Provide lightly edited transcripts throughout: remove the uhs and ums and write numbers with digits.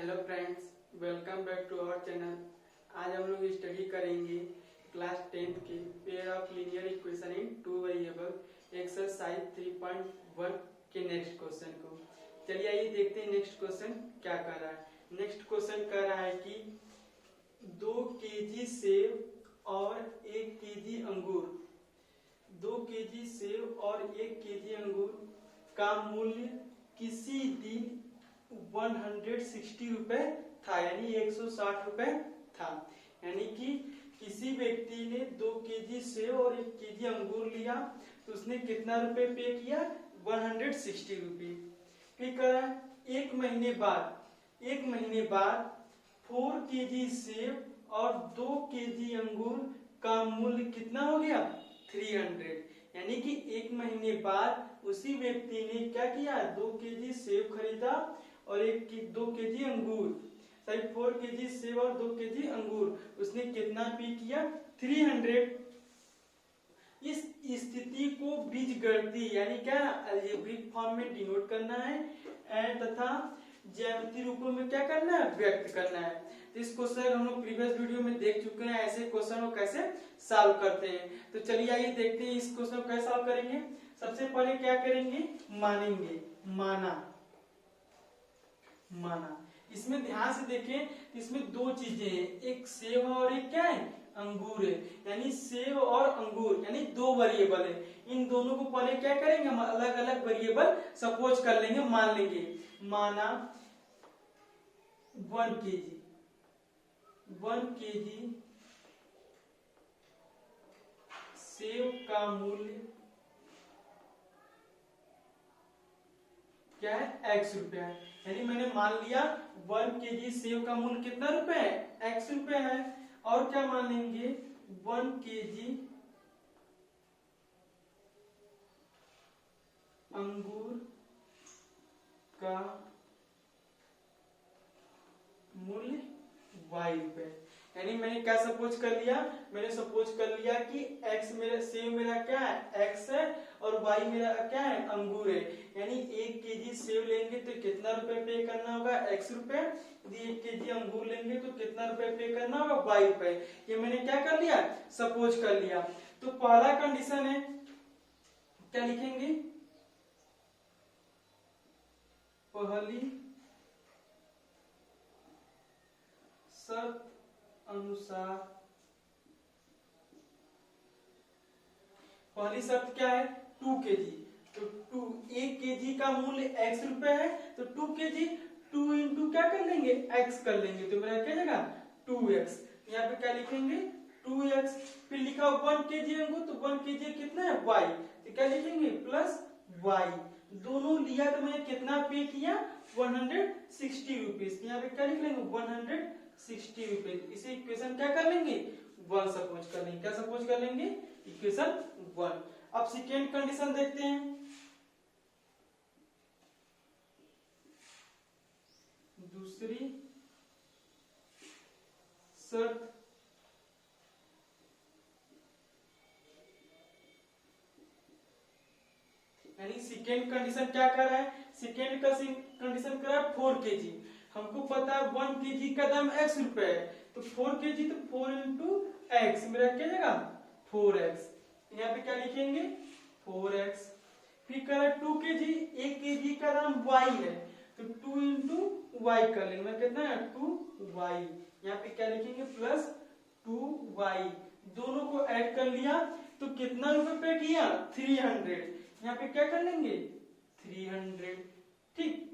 Hello friends, welcome back to our channel. आज हम लोग स्टडी करेंगे क्लास 10th के pair of linear equation in two variable exercise 3.1 के नेक्स्ट क्वेश्चन को। चलिए आइए देखते हैं नेक्स्ट क्वेश्चन क्या कर रहा है। नेक्स्ट क्वेश्चन कह रहा है कि 2 केजी सेब और 1 केजी अंगूर 2 केजी सेब और 1 केजी अंगूर का मूल्य किसी दिन 160 रुपए था, यानी 160 रुपए था। यानी कि किसी व्यक्ति ने 2 केजी सेब और 1 केजी अंगूर लिया तो उसने कितना रुपए पे किया? 160 रुपए। फिर कह रहा है एक महीने बाद 4 केजी सेब और 2 केजी अंगूर का मूल्य कितना हो गया? 300। यानी कि एक महीने बाद उसी व्यक्ति ने क्या किया? 2 केजी सेब खरीदा और 2 केजी अंगूर, सॉरी 4 केजी सेब और 2 केजी अंगूर, उसने कितना पे किया? 300। इस स्थिति को बीजगणितीय यानी क्या अलजेब्रिक फॉर्म में डिनोट करना है एंड तथा ज्यामितीय रूपों में क्या करना है? व्यक्त करना है। तो इस क्वेश्चन हम लोग प्रीवियस वीडियो में देख चुके हैं, ऐसे क्वेश्चन को कैसे सॉल्व करते हैं। तो चलिए आइए देखते हैं इस क्वेश्चन को कैसे सॉल्व करेंगे। सबसे पहले क्या करेंगे? मानेंगे, माना। इसमें ध्यान से देखें, इसमें दो चीजें हैं, एक सेब और एक क्या है? अंगूर है। यानी सेब और अंगूर यानी दो वेरिएबल है। इन दोनों को पहले क्या करेंगे? हम अलग अलग वेरिएबल सपोज कर लेंगे, मान लेंगे। माना 1 केजी सेब का मूल्य क्या है? x रुपया है। यानी मैंने मान लिया 1 केजी सेब का मूल्य कितना रुपए है? x रुपया है। और क्या मान लेंगे? 1 केजी अंगूर का मूल्य y रुपए। यानी मैंने क्या सपोज कर लिया? मैंने सपोज कर लिया कि x मेरा सेब मेरा क्या है? x है और y मेरा क्या है? अंगूर है। यानी 1 केजी सेब लेंगे तो कितना रुपए पे करना होगा? x रुपए। यदि 1 केजी अंगूर लेंगे तो कितना रुपए पे करना होगा? y रुपए। ये मैंने क्या कर लिया? सपोज कर लिया। तो पहला कंडीशन है, क्या लिखेंगे? पहली शर्त अनुसार, पहली शर्त क्या है? 2 केजी। तो 1 केजी का मूल्य x रुपए है, तो 2 केजी 2 इंटू क्या कर लेंगे? x कर लेंगे। तो मेरा क्या जगह? 2x। यहाँ पे क्या लिखेंगे? 2x। फिर लिखा 1 केजी अंगूर, तो 1 केजी कितना है? y। तो क्या लिखेंगे? Plus y। दोनों लिया तो मैंने कितना पे किया? 160 रुपीज। यहाँ पे क्या लिख लेंगे? 160 रुपीज। इसे इक्वेशन क्या कर लेंगे? 1 सपोज कर लेंगे। क्या सपोज कर लेंगे? इक्वेशन 1। अब सेकेंड कंडीशन देखते हैं। दूसरी शर्त यानी सेकेंड कंडीशन क्या कर रहा है? सेकेंड का कंडीशन कर रहा है 4 केजी। हमको पता है 1 केजी का दाम x रुपए है, तो 4 केजी तो 4 इंटू एक्स, मेरा क्या जगह? 4x। यहाँ पे क्या लिखेंगे? 4x। फिर कह रहा है 2 केजी, 1 केजी का दाम y है, तो 2 इंटू y कर लेंगे। मैं कितना है? 2y। यहाँ पे क्या लिखेंगे? Plus 2y। दोनों को ऐड कर लिया तो कितना रुपए पे किया? 300। यहाँ पे क्या कर लेंगे? 300। ठीक।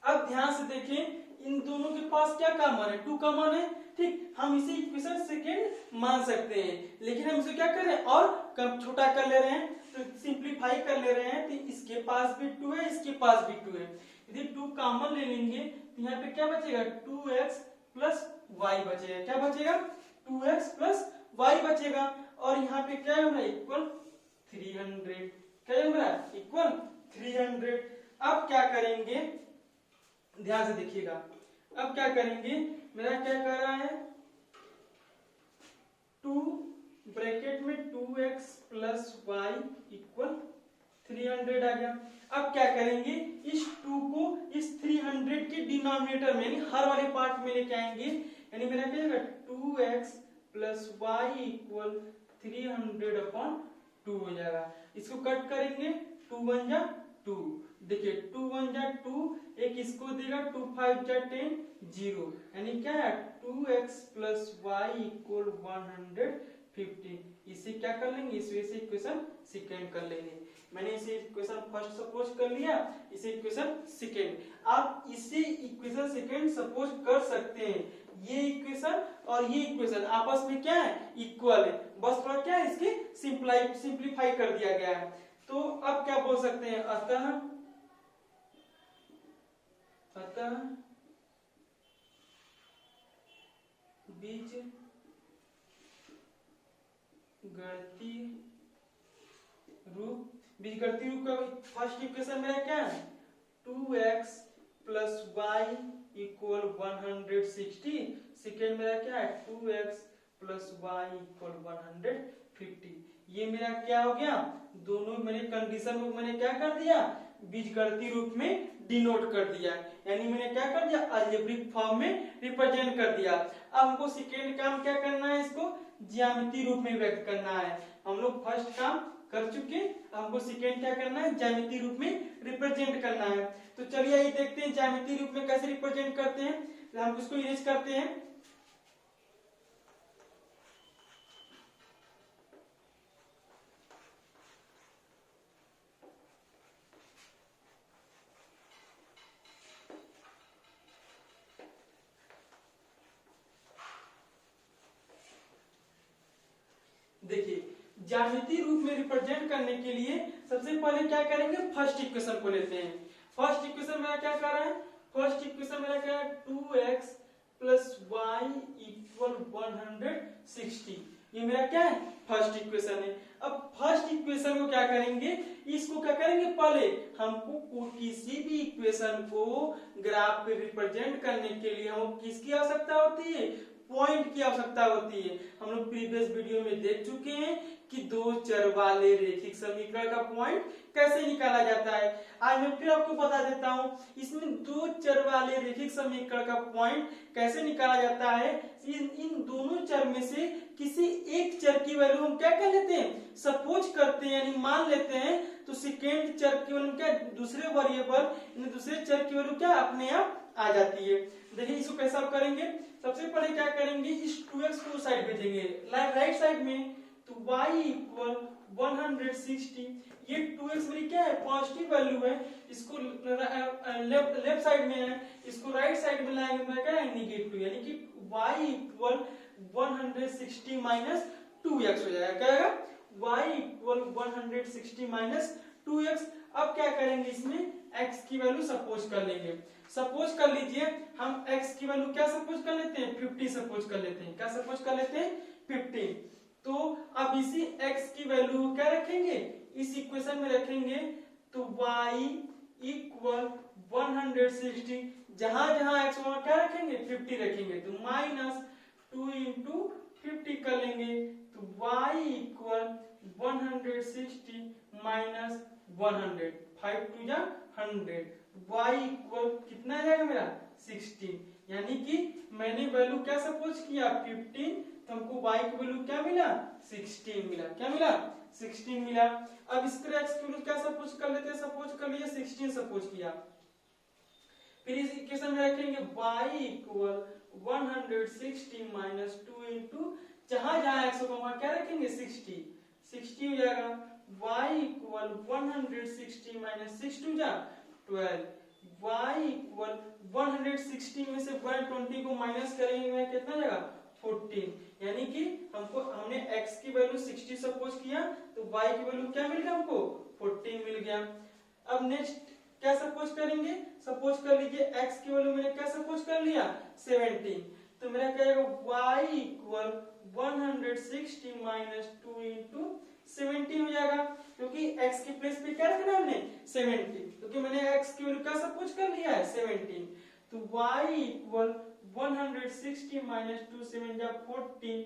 अब ध्यान से देखें, इन दोनों के पास क्या कॉमन है? 2 कॉमन है। ठीक, हम इसे इक्वेशन सेकेंड मान सकते हैं, लेकिन हम इसे क्या कर रहे हैं? और कम छोटा कर ले रहे हैं, तो सिंप्लीफाई कर ले रहे हैं। तो इसके पास भी 2 है, इसके पास भी 2 है। यदि 2 कॉमन ले लेंगे तो यहाँ पे क्या बचेगा? 2x प्लस y बचेगा। क्या बचेगा? 2x प्लस y बचेगा। और यहाँ पे क्या है? इक्वल 300। क्या है? इक्वल 300। अब क्या करेंगे? ध्यान से देखिएगा। अब क्या करेंगे? मेरा क्या कर रहा है? 2 ब्रैकेट में 2x प्लस y इक्वल 300 आ गया। अब क्या करेंगे, इस 2 को इस 300 के डिनोमिनेटर में यानी हर वाले पार्ट में लेके आएंगे, यानी मेरा क्या होगा 2x प्लस वाई इक्वल 300/2 हो जाएगा। इसको कट करेंगे, 2 1 जा 2, देखिए 2 1 जा 2, एक इसको देगा 2 5 जा 10 0, यानी क्या है 2x प्लस वाई इक्वल 150। इसे क्या कर लेंगे, इस वजह से इक्वेशन सेकेंड कर लेंगे। मैंने इसे इक्वेशन फर्स्ट सपोज कर लिया, इसे इक्वेशन सेकेंड। आप इसे इक्वेशन सेकेंड सपोज कर सकते हैं। ये इक्वेशन और ये इक्वेशन आपस में क्या है, इक्वल है, बस थोड़ा क्या है इसके सिंप्लीफाई कर दिया गया है। तो अब क्या बोल सकते हैं, अतः बीजगणितीय रूप का फर्स्ट इक्वेशन मेरा क्या है 2x plus Y equal 160, second मेरा क्या है 2x प्लस वाई इक्वल 150। ये मेरा क्या हो गया, दोनों मैंने कंडीशन को मैंने क्या कर दिया, बीजगणितीय रूप में डिनोट कर दिया, यानी मैंने क्या कर दिया अलजेब्रिक फॉर्म में रिप्रेजेंट कर दिया। अब हमको सेकेंड काम क्या करना है, इसको ज्यामितीय रूप में व्यक्त करना है। हम लोग फर्स्ट काम कर चुके, हमको सेकेंड क्या करना है, ज्यामितीय रूप में रिप्रेजेंट करना है। तो चलिए ये देखते हैं ज्यामितीय रूप में कैसे रिप्रेजेंट करते हैं। तो हम उसको इरेज करते हैं। देखिए ज्यामितीय रूप में रिप्रेजेंट करने के लिए सबसे पहले क्या करेंगे, फर्स्ट इक्वेशन को लेते हैं। फर्स्ट इक्वेशन मेरा क्या कर रहा है, फर्स्ट इक्वेशन मेरा क्या है 2x प्लस वाई इक्वल 160, ये मेरा क्या है फर्स्ट इक्वेशन है। अब फर्स्ट इक्वेशन को क्या करेंगे, इसको क्या करेंगे, पहले हमको किसी भी इक्वेशन को ग्राफ पे रिप्रेजेंट करने के लिए हमको किसकी आवश्यकता होती है, पॉइंट की आवश्यकता होती है। हम लोग प्रीवियस वीडियो में देख चुके हैं कि दो चर वाले रैखिक समीकरण का पॉइंट कैसे निकाला जाता है। आज मैं फिर आपको बता देता हूं, इसमें दो चर वाले रैखिक समीकरण का पॉइंट कैसे निकाला जाता है। इन दोनों चर में से किसी एक चर की वैल्यू हम क्या कर लेते हैं, सपोज करते हैं, यानी मान लेते हैं। तो सेकेंड चर की वैल्यू क्या, दूसरे वेरिएबल दूसरे चर की वैल्यू क्या अपने आप आ जाती है। देखिए इसको कैसे आप करेंगे, सबसे पहले क्या करेंगे, इस 2x को साइड भेजेंगे राइट साइड में, तो y इक्वल 160, ये 2x मेरी क्या है पॉजिटिव वैल्यू है, इसको लेफ्ट साइड में है, इसको राइट साइड में लाएंगे मैं क्या है नेगेटिव, यानी कि y इक्वल 160 माइनस 2x हो जाएगा, क्या आएगा y इक्वल 160 माइनस 2x। अब क्या करेंगे, इसमें x की वैल्यू सपोज कर लेंगे। सपोज कर लीजिए, हम x की वैल्यू क्या सपोज कर लेते हैं 50 सपोज कर लेते हैं, क्या सपोज कर लेते हैं 50। तो अब इसी x की वैल्यू क्या रखेंगे, इस इक्वेशन में रखेंगे, तो y इक्वल 160, जहां जहां x वहां क्या रखेंगे 50 रखेंगे, तो माइनस 2 इंटू 50 कर लेंगे, तो y इक्वल 160 माइनस 100, 5 2 जा 100, y इक्वल कितना जाएगा मेरा 16, यानी कि मैंने वैल्यू क्या सपोज किया 15, तो हमको y की वैल्यू क्या मिला 16 मिला, क्या मिला 16 मिला। अब इस तरह x की वैल्यू क्या सपोज कर लेते हैं, सपोज कर लिया 16 सपोज किया, फिर इस इक्वेशन में रखेंगे y इक्वल 160 माइनस 2 इंटू जहां जहां x होगा वहां क्या रखेंगे 60 हो जाएगा, y इक्वल 160 माइनस 6 2 जा 12, y इक्वल 160 में से 120 को माइनस करेंगे मैं कितना जाएगा 14, यानी कि हमने x की वैल्यू 60 सपोज किया, तो y की वैल्यू क्या मिल गया हमको 14 मिल गया। अब नेक्स्ट क्या सपोज करेंगे, सपोज कर लीजिए x की वैल्यू मैंने क्या सपोज कर लिया 17, तो मेरा क्या आएगा y इक्वल 160 माइनस 2 इंटू 70 हो जाएगा, क्योंकि x के प्लेस पे क्या रखना है हमने 70, क्योंकि मैंने x की वैल्यू क्या सपोज कर लिया है 17, तो y इक्वल 160 माइनस 2 7 जा 14,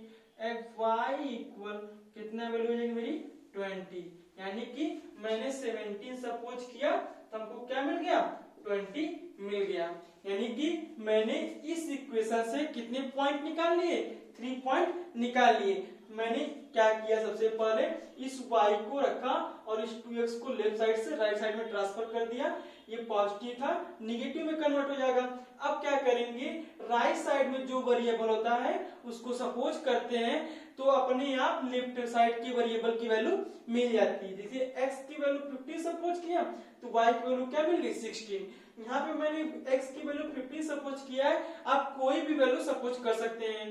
y इक्वल कितना वैल्यू हो जाएगी मेरी 20, यानी कि मैंने 17 सपोज किया तो हमको क्या मिल गया, 20 मिल गया। यानी कि मैंने इस इक्वेशन से कितने पॉइंट निकाल लिए, 3 पॉइंट निकाल लिए। मैंने क्या किया, सबसे पहले इस y को रखा और इस 2x को लेफ्ट साइड से राइट साइड में ट्रांसफर कर दिया। ये पॉजिटिव था, निगेटिव में कन्वर्ट हो जाएगा। अब क्या करेंगे, राइट साइड में जो वेरिएबल होता है उसको सपोज करते हैं तो अपने आप लेफ्ट साइड के वेरिएबल की वैल्यू मिल जाती है। जैसे x की वैल्यू 50 सपोज किया तो y की वैल्यू क्या मिल गई, 16। यहाँ पे मैंने x की वैल्यू 50 सपोज किया है, आप कोई भी वैल्यू सपोज कर सकते हैं,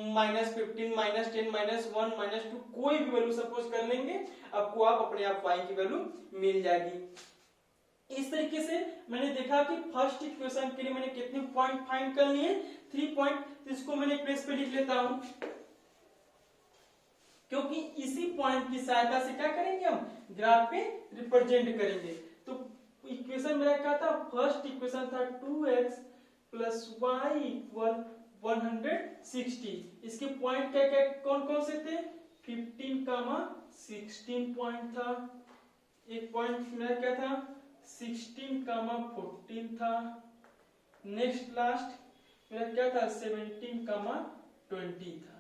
-15, -10, -1, -2, कोई भी वैल्यू सपोज कर लेंगे, आपको आप अपने आप y की वैल्यू मिल जाएगी। इस तरीके से मैंने देखा कि फर्स्ट इक्वेशन के लिए मैंने कितने पॉइंट फाइंड कर लिए, 3 पॉइंट। तो इसको मैंने प्लेस पे लिख लेता हूं, क्योंकि इसी पॉइंट की सहायता से क्या करेंगे, हम ग्राफ पे रिप्रेजेंट करेंगे। तो इक्वेशन मेरा क्या था, फर्स्ट इक्वेशन था 2x + y = 160। इसके पॉइंट क्या क्या कौन कौन से थे, 15, 16 पॉइंट था। एक पॉइंट मेरा क्या था, 16, 14 था। नेक्स्ट लास्ट मेरा क्या था, 17, 20 था।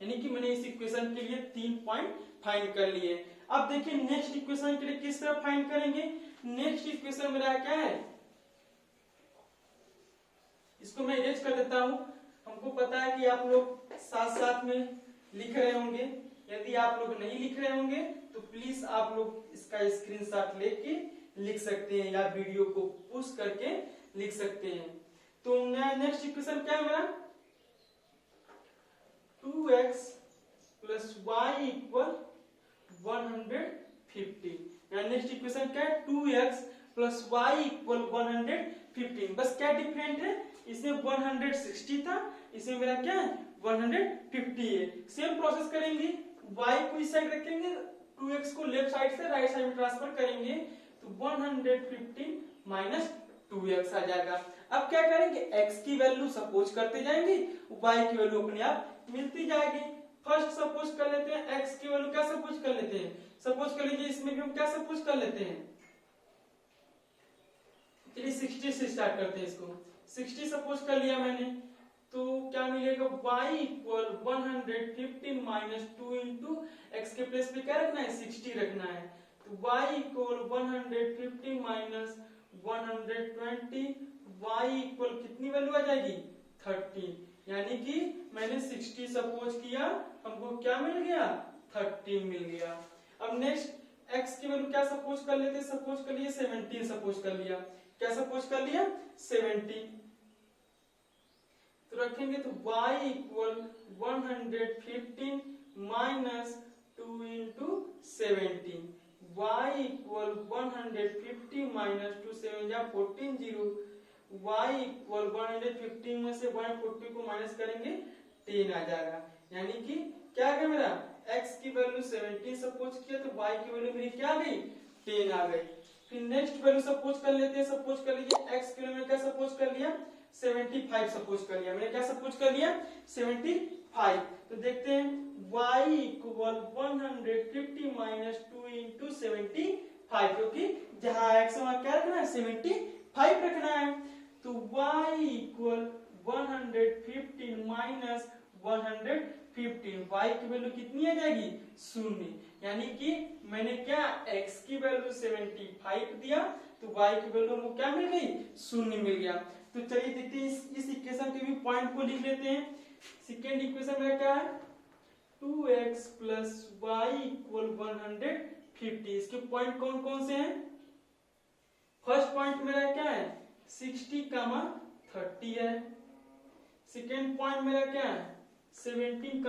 यानी कि मैंने इस इक्वेशन के लिए 3 पॉइंट फाइंड कर लिए। अब देखिए नेक्स्ट इक्वेशन के लिए किस तरह फाइंड करेंगे। नेक्स्ट इक्वेशन मेरा क्या है, इसको मैं इरेज कर देता हूं। हमको पता है कि आप लोग साथ साथ में लिख रहे होंगे, यदि आप लोग नहीं लिख रहे होंगे तो प्लीज आप लोग इसका स्क्रीनशॉट लेके लिख सकते हैं या वीडियो को पुश करके लिख सकते हैं। तो नेक्स्ट इक्वेशन क्या है मेरा, 2x + y = 150। नेक्स्ट इक्वेशन क्या है, 2x + y = 115। बस क्या डिफरेंट है, इसमें 160 था, इसमें मेरा क्या है 150 है। सेम प्रोसेस करेंगे, y को इस साइड रखेंगे, 2x को लेफ्ट साइड से राइट साइड में ट्रांसफर करेंगे तो 115 - 2x आ जाएगा। अब क्या करेंगे, x की वैल्यू सपोज करते जाएंगे, y की वैल्यू अपने आप मिलती जाएगी। फर्स्ट सपोज कर लेते हैं, x की वैल्यू क्या सपोज कर लेते हैं, सपोज कर लीजिए इसमें भी हम क्या सपोज कर लेते हैं, चलिए 60 से स्टार्ट करते हैं इसको। 60 सपोज कर लिया मैंने, तो क्या मिलेगा, y = 115 - 2 × x के प्लेस पे क्या रखना है, 60 रखना है। तो y = 115 - 120, y = कितनी वैल्यू आ जाएगी, 30। यानी कि मैंने 60 सपोज किया, हमको क्या मिल गया, 30 मिल गया। अब नेक्स्ट x की वैल्यू क्या सपोज कर लेते, सपोज कर लिए 17 सपोज कर लिया। क्या सपोज कर लिया, 70। तो रखेंगे तो y = 115 - 2 × 17, y = 150 - 2 7 या 14 0, y = 115 में से 140 को माइनस करेंगे 10 आ जाएगा। यानी कि क्या आ गया मेरा, x की वैल्यू 17 सपोज किया तो y की वैल्यू मेरी क्या आ गई, 10 आ गई। फिर नेक्स्ट वैल्यू सपोज कर लेते हैं, सपोज कर लीजिए x की वैल्यू क्या सपोज कर लिया, 75 सपोज कर लिया। मैंने क्या सपोज कर लिया, 75। तो देखते हैं y = 150 - 2 × 75, क्योंकि जहां x वहां क्या रखना है, 75 रखना है। तो y = 115 - 115, y की वैल्यू कितनी आ जाएगी, 0। यानी कि मैंने क्या, x की वैल्यू 75 दिया तो y की वैल्यू हमको क्या मिल गई, 0 मिल गया। तो चलिए देखते हैं इस इक्वेशन के भी पॉइंट को लिख लेते हैं। सेकेंड इक्वेशन में क्या है, 2x + y = 150। इसके पॉइंट कौन कौन से हैं, फर्स्ट पॉइंट मेरा क्या है, 60, 30 है। सेकेंड पॉइंट मेरा क्या है, 17,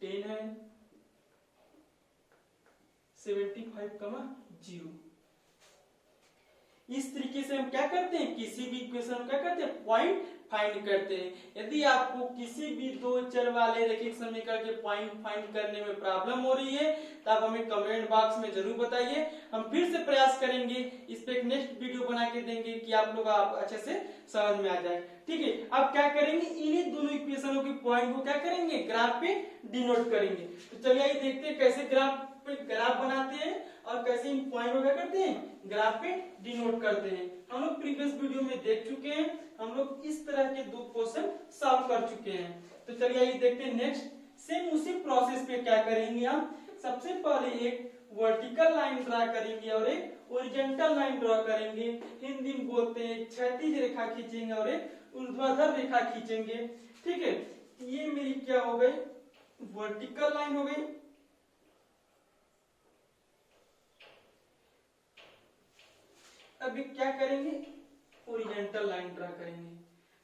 10 है। 75, 0। इस तरीके से हम क्या करते हैं, किसी भी इक्वेशन क्या करते हैं, पॉइंट फाइंड करते हैं। यदि आपको किसी भी दो चर वाले रैखिक समीकरण के पॉइंट फाइंड करने में प्रॉब्लम हो रही है तो आप हमें कमेंट बॉक्स में जरूर बताइए, हम फिर से प्रयास करेंगे, इस पे एक नेक्स्ट वीडियो बना के देंगे कि आप लोग अच्छे से समझ में आ जाए। ठीक है, अब क्या करेंगे, इन्हीं दोनों इक्वेशनों के पॉइंट को क्या करेंगे, ग्राफ पे डिनोट करेंगे। तो चलिए देखते हैं कैसे ग्राफ बनाते हैं और कैसे इन पॉइंट को क्या करते हैं ग्राफ पे डिनोट करते हैं। हम लोग प्रीवियस वीडियो में देख चुके हैं, हम लोग इस तरह के 2 क्वेश्चन सॉल्व कर चुके हैं। तो चलिए आइए देखते हैं नेक्स्ट सेम उसी प्रोसेस पे क्या करेंगे हम। सबसे पहले एक वर्टिकल लाइन ड्रा करेंगे और एक हॉरिजॉन्टल लाइन ड्रा करेंगे। हिंदी में बोलते हैं एक क्षैतिज रेखा खींचेंगे और एक ऊर्ध्वाधर रेखा खींचेंगे। ठीक है, ये मेरी क्या हो गई वर्टिकल लाइन हो गई। अभी क्या करेंगे हॉरिजॉन्टल लाइन ड्रा करेंगे।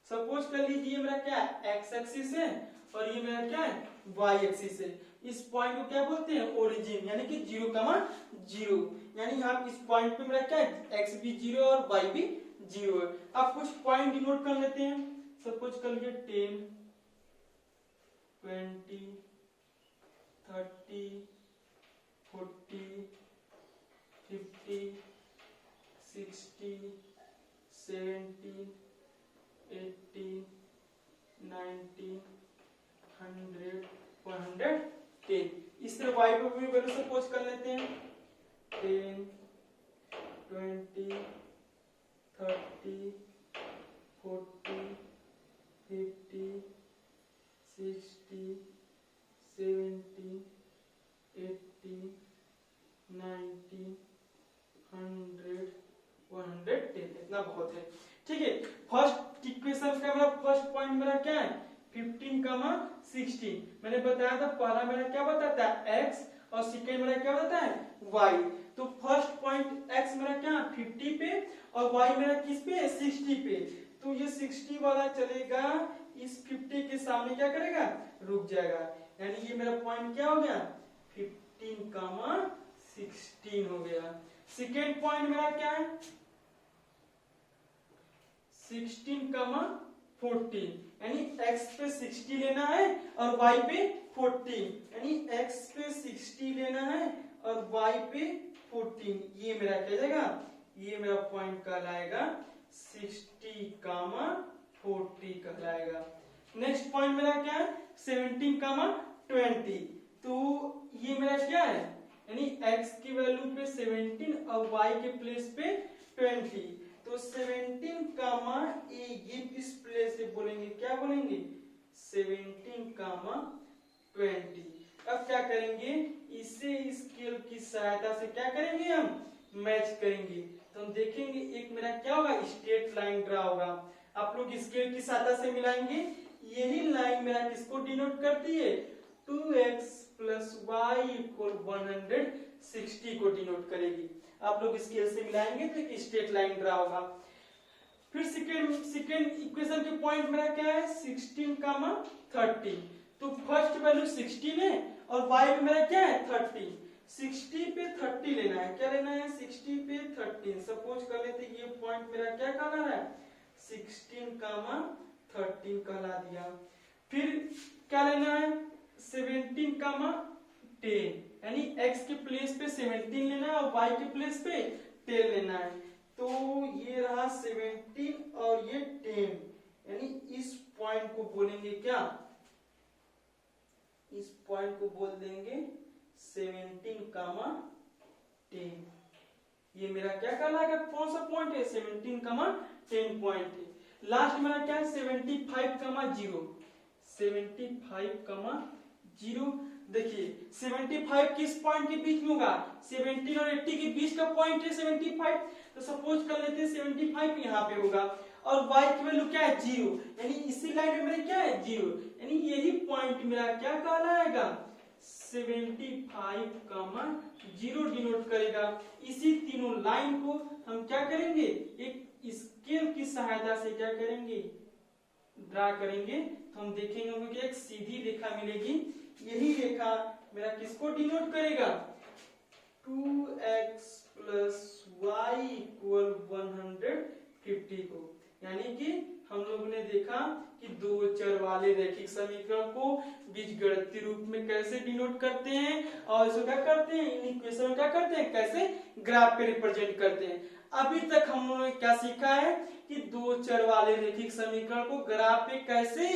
सपोज कर लीजिए मेरा क्या एक्स एक्सिस है और ये मेरा क्या है वाई एक्सिस है। इस पॉइंट को क्या बोलते हैं ओरिजिन, यानी कि 0,0, यानी यहाँ इस पॉइंट पे मेरा क्या है एक्स भी 0 और वाई भी 0 है। अब कुछ पॉइंट डिनोट कर लेते हैं। सपोज कर लीजिए 10, 20, 30, 40, 50, 60, 70, 80, 90, 100, 110। इस तरह वाई पे भी वैल्यू सपोज कर लेते हैं 10, 20, 30, 40, 50, 60, 70, 80, 90, 100, 110। इतना बहुत है। ठीक है, फर्स्ट इक्वेशन का मेरा फर्स्ट पॉइंट मेरा क्या है 15, 16। मैंने बताया था पहला मेरा क्या बताता है x और सेकेंड मेरा क्या बताता है y। तो फर्स्ट पॉइंट x मेरा क्या 50 पे और y मेरा किस पे 60 पे। तो ये 60 वाला चलेगा इस 50 के सामने क्या करेगा रुक जाएगा, यानी ये मेरा पॉइंट क्या हो गया 15, 16 हो गया। सेकेंड पॉइंट मेरा क्या है 16, 14, यानी x पे 60 लेना है और y पे 14, यानी x पे 60 लेना है और y पे 14। ये मेरा क्या जाएगा, ये मेरा पॉइंट कहलाएगा 60, 40 कहलाएगा। नेक्स्ट पॉइंट मेरा क्या है 17, 20। तो ये मेरा क्या है यानी x की वैल्यू पे 17 और y के प्लेस पे 20। तो 17, ये इस प्लेस से बोलेंगे क्या बोलेंगे 17, 20। अब क्या करेंगे इसे स्केल की सहायता से क्या करेंगे हम मैच करेंगे। तो हम देखेंगे एक मेरा क्या होगा स्ट्रेट लाइन ड्रा होगा। आप लोग स्केल की सहायता से मिलाएंगे। यही लाइन मेरा किसको डिनोट करती है 2x + y = 160 को डिनोट करेगी। आप लोग स्केल से मिलाएंगे तो एक स्ट्रेट लाइन ड्रा होगा। फिर सेकेंड इक्वेशन के पॉइंट मेरा क्या है 16, 30। तो फर्स्ट वैल्यू 16 है और y पे मेरा क्या है 30। 60 पे 30 लेना है, क्या लेना है 60 पे 30। सपोज कर लेते ये पॉइंट मेरा क्या कहला रहा है 16, 13 कहला दिया। फिर क्या लेना है 17, 10, यानी x के प्लेस पे 17 लेना है और y के प्लेस पे 10 लेना है। तो ये रहा 17 और ये 10, यानी इस पॉइंट को बोलेंगे क्या इस पॉइंट को बोल देंगे 17, 10। ये मेरा क्या कहलाएगा कौन सा पॉइंट है 17, 10 पॉइंट है। लास्ट मेरा क्या है 75, 0। 75, 0। देखिए 75 किस पॉइंट के बीच में होगा 17 और 80 के बीच का पॉइंट है 75। तो सपोज कर लेते हैं 75 यहाँ पे होगा और y की वैल्यू क्या है 0, यानी इसी लाइन में मेरा क्या है 0, यानी यही पॉइंट मेरा क्या कहलाएगा 75, 0 डिनोट करेगा। इसी तीनों लाइन को हम क्या करेंगे एक स्केल की सहायता से क्या करेंगे ड्रा करेंगे। तो हम देखेंगे हमें एक सीधी रेखा मिलेगी। यही रेखा मेरा किसको डिनोट करेगा 2x + y = 150 को। यानी कि हम लोगों ने देखा कि दो चर वाले रैखिक समीकरण को बीजगणितीय रूप में कैसे डिनोट करते हैं और इसको क्या करते हैं इन इक्वेशन क्या करते हैं कैसे ग्राफ पे रिप्रेजेंट करते हैं। अभी तक हम लोगों ने क्या सीखा है कि दो चर वाले रैखिक समीकरण को ग्राफ पे कैसे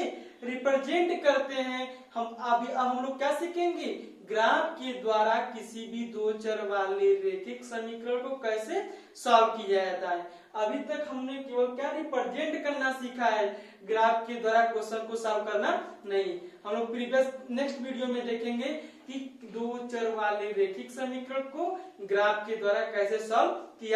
रिप्रेजेंट करते हैं। अब हम लोग क्या सीखेंगे, ग्राफ के द्वारा किसी भी दो चर वाले रैखिक समीकरण को कैसे सॉल्व किया जाता है। अभी तक हमने केवल क्या रिप्रेजेंट करना सीखा है, ग्राफ के द्वारा क्वेश्चन को सॉल्व करना नहीं। हम लोग प्रीवियस नेक्स्ट वीडियो में देखेंगे कि दो चर वाले रैखिक समीकरण को ग्राफ के द्वारा कैसे सॉल्व किया